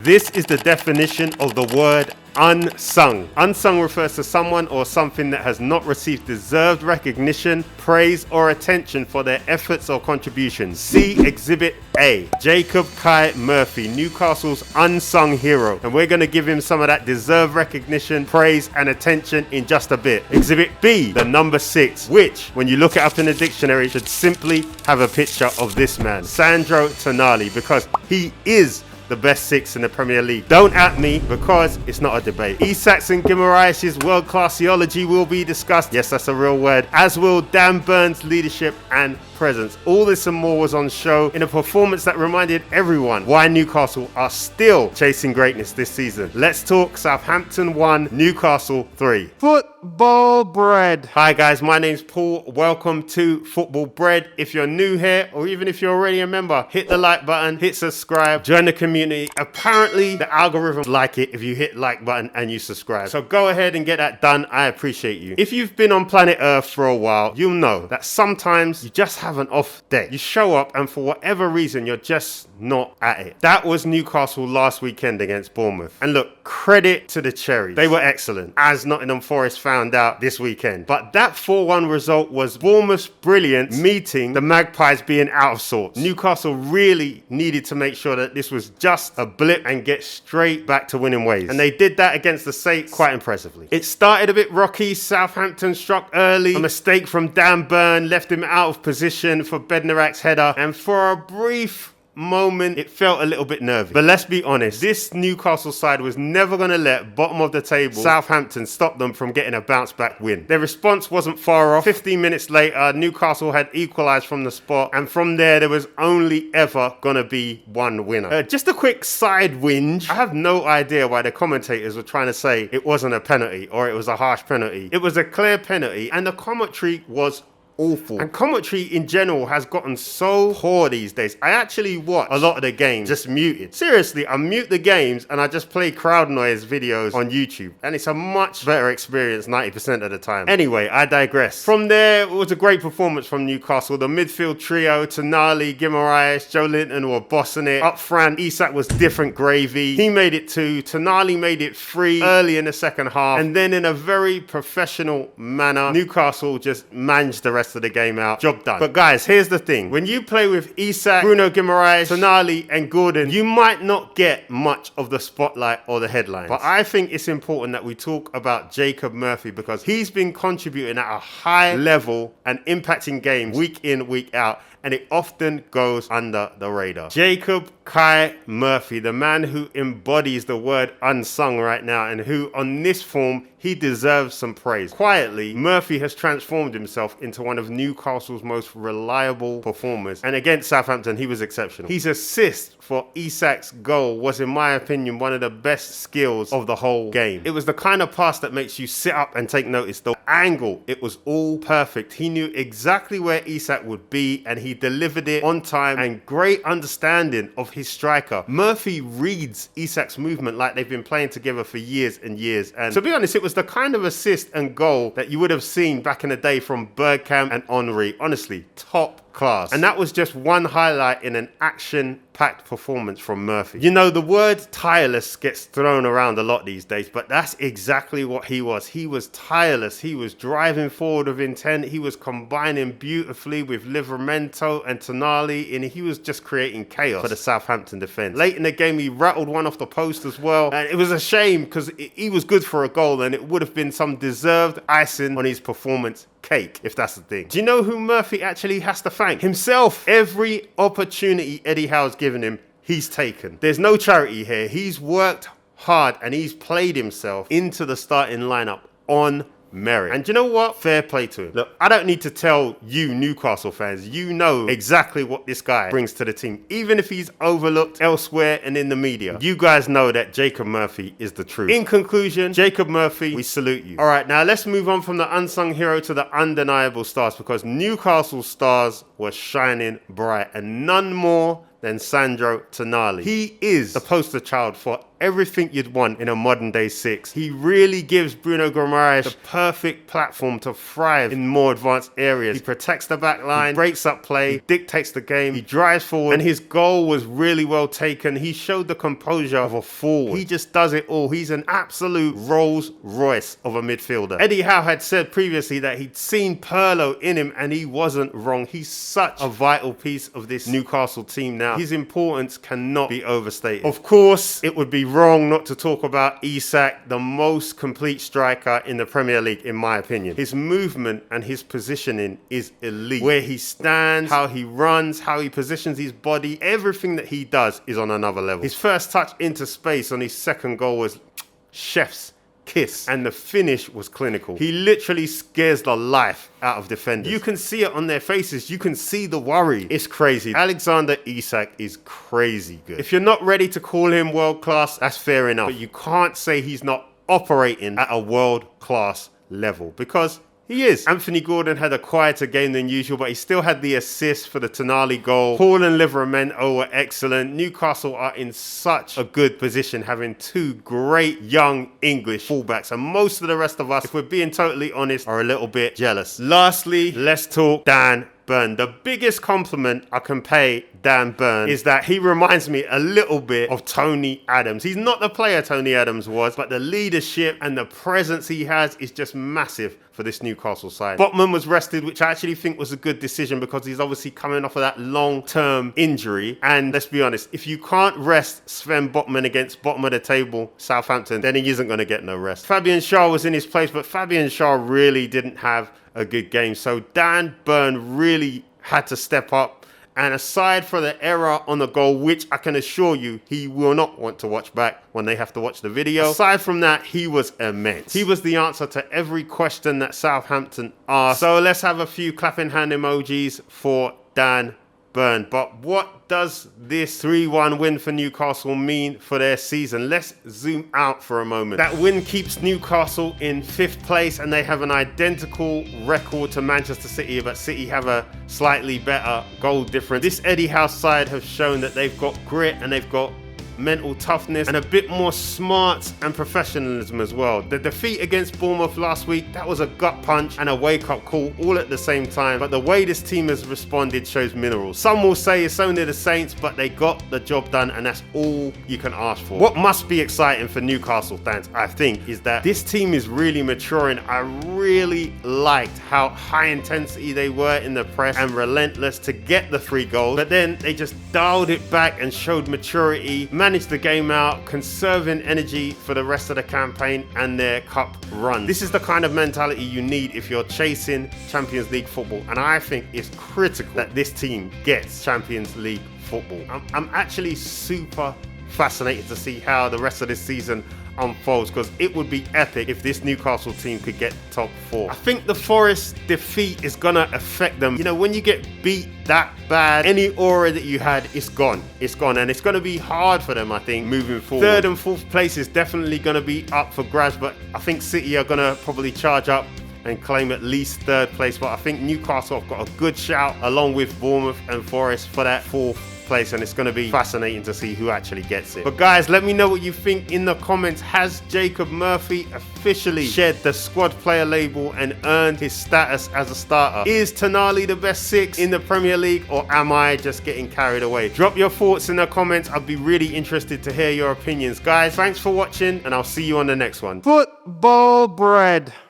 This is the definition of the word unsung. Unsung refers to someone or something that has not received deserved recognition, praise, or attention for their efforts or contributions. See Exhibit A. Jacob Kai Murphy, Newcastle's unsung hero. And we're going to give him some of that deserved recognition, praise, and attention in just a bit. Exhibit B, the number 6, which, when you look it up in the dictionary, should simply have a picture of this man, Sandro Tonali, because he is the best 6 in the Premier League. Don't at me, because it's not a debate. Isak's and Guimaraes' world-class theology will be discussed. Yes, that's a real word. As will Dan Burns' leadership and presence. All this and more was on show in a performance that reminded everyone why Newcastle are still chasing greatness this season. Let's talk Southampton 1, Newcastle 3. Football Bread. Hi guys, my name's Paul. Welcome to Football Bread. If you're new here, or even if you're already a member, hit the like button, hit subscribe, join the community. Apparently, the algorithms like it if you hit like button and you subscribe. So go ahead and get that done. I appreciate you. If you've been on planet Earth for a while, you'll know that sometimes you just have an off day. You show up and for whatever reason, you're just not at it. That was Newcastle last weekend against Bournemouth. And look, credit to the Cherries. They were excellent, as Nottingham Forest found out this weekend. But that 4-1 result was Bournemouth's brilliance meeting the Magpies being out of sorts. Newcastle really needed to make sure that this was just a blip and get straight back to winning ways. And they did that against the Saints quite impressively. It started a bit rocky. Southampton struck early. A mistake from Dan Burn left him out of position for Bednarek's header. And for a brief moment, it felt a little bit nervy. But let's be honest, this Newcastle side was never going to let bottom of the table Southampton stop them from getting a bounce back win. Their response wasn't far off. 15 minutes later, Newcastle had equalised from the spot, and from there was only ever going to be one winner. Just a quick side whinge. I have no idea why the commentators were trying to say it wasn't a penalty or it was a harsh penalty. It was a clear penalty, and the commentary was awful. And commentary in general has gotten so poor these days. I actually watch a lot of the games just muted. Seriously, I mute the games and I just play crowd noise videos on YouTube. And it's a much better experience 90% of the time. Anyway, I digress. From there, it was a great performance from Newcastle. The midfield trio, Tonali, Guimaraes, Joe Linton were bossing it. Up front, Isak was different gravy. He made it 2. Tonali made it 3 early in the second half. And then in a very professional manner, Newcastle just managed the rest of the game out. Job done. But guys, here's the thing. When you play with Isak, Bruno Guimaraes, Tonali and Gordon, you might not get much of the spotlight or the headlines. But I think it's important that we talk about Jacob Murphy because he's been contributing at a high level and impacting games week in, week out. And it often goes under the radar. Jacob Kai Murphy, the man who embodies the word unsung right now and who on this form, he deserves some praise. Quietly, Murphy has transformed himself into one of Newcastle's most reliable performers. And against Southampton, he was exceptional. His assist for Isak's goal was, in my opinion, one of the best skills of the whole game. It was the kind of pass that makes you sit up and take notice. The angle, it was all perfect. He knew exactly where Isak would be and he delivered it on time and great understanding of his striker. Murphy reads Isak's movement like they've been playing together for years and years. And to be honest, it was the kind of assist and goal that you would have seen back in the day from Bergkamp and Henry. Honestly, top class. And that was just one highlight in an action-packed performance from Murphy. You know, the word tireless gets thrown around a lot these days, but that's exactly what he was. He was tireless. He was driving forward with intent. He was combining beautifully with Livramento and Tonali, and he was just creating chaos for the Southampton defense. Late in the game, he rattled one off the post as well, and it was a shame because he was good for a goal, and it would have been some deserved icing on his performance cake, if that's the thing. Do you know who Murphy actually has to thank? Himself. Every opportunity Eddie Howe's given him, he's taken. There's no charity here. He's worked hard and he's played himself into the starting lineup on merit. And you know what? Fair play to him. Look, I don't need to tell you Newcastle fans, you know exactly what this guy brings to the team. Even if he's overlooked elsewhere and in the media, you guys know that Jacob Murphy is the truth. In conclusion, Jacob Murphy, we salute you. All right, now let's move on from the unsung hero to the undeniable stars because Newcastle stars were shining bright and none more than Sandro Tonali. He is the poster child for everything you'd want in a modern day six. He really gives Bruno Guimaraes the perfect platform to thrive in more advanced areas. He protects the back line, breaks up play, he dictates the game, he drives forward, and his goal was really well taken. He showed the composure of a forward. He just does it all. He's an absolute Rolls Royce of a midfielder. Eddie Howe had said previously that he'd seen Pirlo in him, and he wasn't wrong. He's such a vital piece of this Newcastle team now. His importance cannot be overstated. Of course, it would be wrong not to talk about Isak, the most complete striker in the Premier League, in my opinion. His movement and his positioning is elite. Where he stands, how he runs, how he positions his body, everything that he does is on another level. His first touch into space on his second goal was chef's kiss, and the finish was clinical. He literally scares the life out of defenders. You can see it on their faces. You can see the worry. It's crazy. Alexander Isak is crazy good. If you're not ready to call him world class, that's fair enough. But you can't say he's not operating at a world class level, because he is. Anthony Gordon had a quieter game than usual, but he still had the assist for the Tonali goal. Paul and Livramento were excellent. Newcastle are in such a good position, having two great young English fullbacks, and most of the rest of us, if we're being totally honest, are a little bit jealous. Lastly, let's talk Dan Burn. The biggest compliment I can pay Dan Burn is that he reminds me a little bit of Tony Adams. He's not the player Tony Adams was, but the leadership and the presence he has is just massive for this Newcastle side. Botman was rested, which I actually think was a good decision, because he's obviously coming off of that long-term injury. And let's be honest, if you can't rest Sven Botman against bottom of the table Southampton, then he isn't going to get no rest. Fabian Schär was in his place, but Fabian Schär really didn't have a good game. So Dan Burn really had to step up. And aside from the error on the goal, which I can assure you he will not want to watch back when they have to watch the video, aside from that, he was immense. He was the answer to every question that Southampton asked. So let's have a few clapping hand emojis for Dan Burn. But what does this 3-1 win for Newcastle mean for their season? Let's zoom out for a moment. That win keeps Newcastle in 5th place, and they have an identical record to Manchester City, but City have a slightly better goal difference. This Eddie Howe side have shown that they've got grit and they've got mental toughness and a bit more smarts and professionalism as well. The defeat against Bournemouth last week, that was a gut punch and a wake-up call all at the same time, but the way this team has responded shows minerals. Some will say it's only the Saints, but they got the job done, and that's all you can ask for. What must be exciting for Newcastle fans, I think, is that this team is really maturing. I really liked how high intensity they were in the press and relentless to get the 3 goals, but then they just dialed it back and showed maturity, managed the game out, conserving energy for the rest of the campaign and their cup run. This is the kind of mentality you need if you're chasing Champions League football, and I think it's critical that this team gets Champions League football. I'm actually super fascinated to see how the rest of this season unfolds, because it would be epic if this Newcastle team could get top 4. I think the Forest defeat is gonna affect them. You know, when you get beat that bad, any aura that you had is gone. It's gone, and it's gonna be hard for them, I think, moving forward. 3rd and 4th place is definitely gonna be up for grabs, but I think City are gonna probably charge up and claim at least 3rd place. But I think Newcastle have got a good shout, along with Bournemouth and Forest, for that 4th place, and it's going to be fascinating to see who actually gets it. But guys, let me know what you think in the comments. Has Jacob Murphy officially shed the squad player label and earned his status as a starter? Is Tonali the best 6 in the Premier League, or am I just getting carried away? Drop your thoughts in the comments. I'd be really interested to hear your opinions. Guys, thanks for watching, and I'll see you on the next one. Football bread.